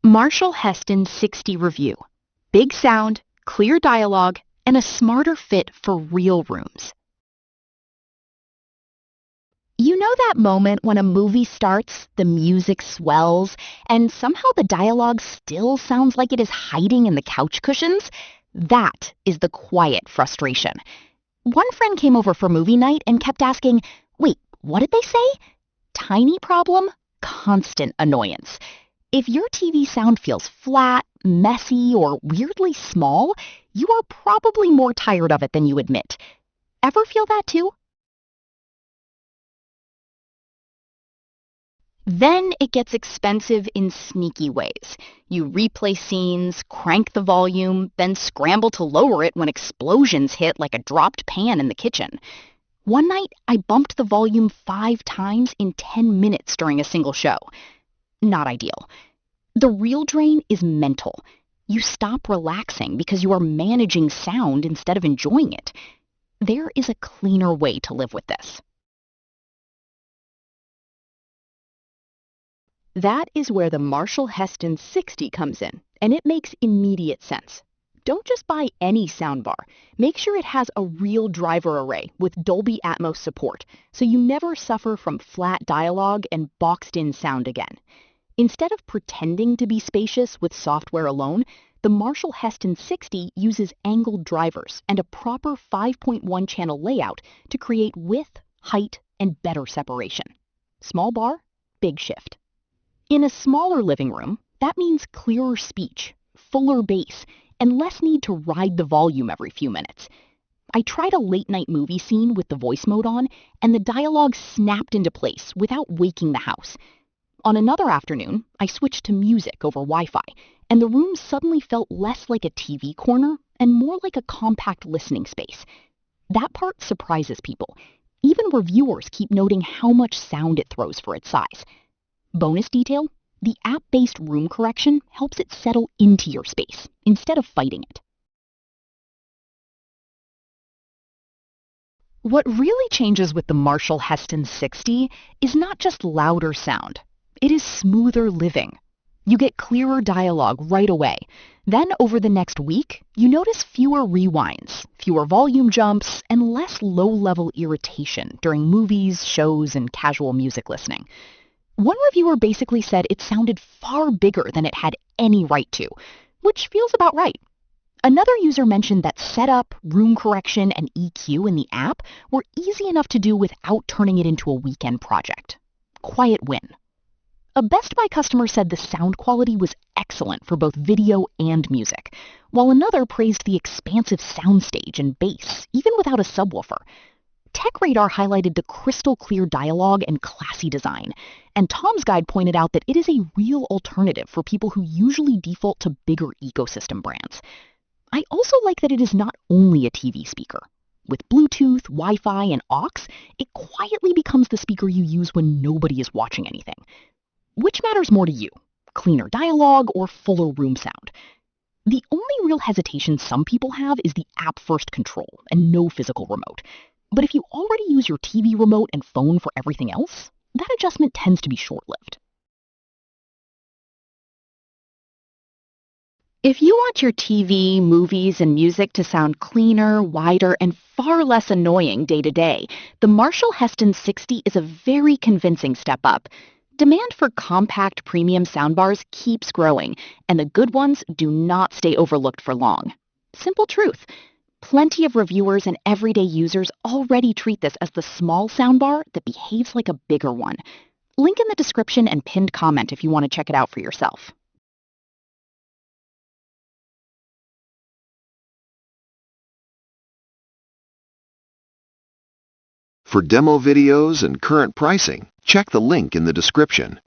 Marshall Heston 60 Review. Big sound, clear dialogue, and a smarter fit for real rooms. You know that moment when a movie starts, the music swells, and somehow the dialogue still sounds like it is hiding in the couch cushions? That is the quiet frustration. One friend came over for movie night and kept asking, "Wait, what did they say?" Tiny problem, constant annoyance. If your TV sound feels flat, messy, or weirdly small, you are probably more tired of it than you admit. Ever feel that too? Then it gets expensive in sneaky ways. You replay scenes, crank the volume, then scramble to lower it when explosions hit like a dropped pan in the kitchen. One night, I bumped the volume 5 times in 10 minutes during a single show. Not ideal. The real drain is mental. You stop relaxing because you are managing sound instead of enjoying it. There is a cleaner way to live with this. That is where the Marshall Heston 60 comes in, and it makes immediate sense. Don't just buy any soundbar. Make sure it has a real driver array with Dolby Atmos support, so you never suffer from flat dialogue and boxed-in sound again. Instead of pretending to be spacious with software alone, the Marshall Heston 60 uses angled drivers and a proper 5.1 channel layout to create width, height, and better separation. Small bar, big shift. In a smaller living room, that means clearer speech, fuller bass, and less need to ride the volume every few minutes. I tried a late-night movie scene with the voice mode on, and the dialogue snapped into place without waking the house. On another afternoon, I switched to music over Wi-Fi, and the room suddenly felt less like a TV corner and more like a compact listening space. That part surprises people. Even reviewers keep noting how much sound it throws for its size. Bonus detail, the app-based room correction helps it settle into your space instead of fighting it. What really changes with the Marshall Heston 60 is not just louder sound. It is smoother living. You get clearer dialogue right away. Then over the next week, you notice fewer rewinds, fewer volume jumps, and less low-level irritation during movies, shows, and casual music listening. One reviewer basically said it sounded far bigger than it had any right to, which feels about right. Another user mentioned that setup, room correction, and EQ in the app were easy enough to do without turning it into a weekend project. Quiet win. A Best Buy customer said the sound quality was excellent for both video and music, while another praised the expansive soundstage and bass, even without a subwoofer. TechRadar highlighted the crystal clear dialogue and classy design, and Tom's Guide pointed out that it is a real alternative for people who usually default to bigger ecosystem brands. I also like that it is not only a TV speaker. With Bluetooth, Wi-Fi, and aux, it quietly becomes the speaker you use when nobody is watching anything. Which matters more to you, cleaner dialogue or fuller room sound? The only real hesitation some people have is the app-first control and no physical remote. But if you already use your TV remote and phone for everything else, that adjustment tends to be short-lived. If you want your TV, movies, and music to sound cleaner, wider, and far less annoying day to day, the Marshall Heston 60 is a very convincing step up. Demand for compact premium soundbars keeps growing, and the good ones do not stay overlooked for long. Simple truth. Plenty of reviewers and everyday users already treat this as the small soundbar that behaves like a bigger one. Link in the description and pinned comment if you want to check it out for yourself. For demo videos and current pricing, check the link in the description.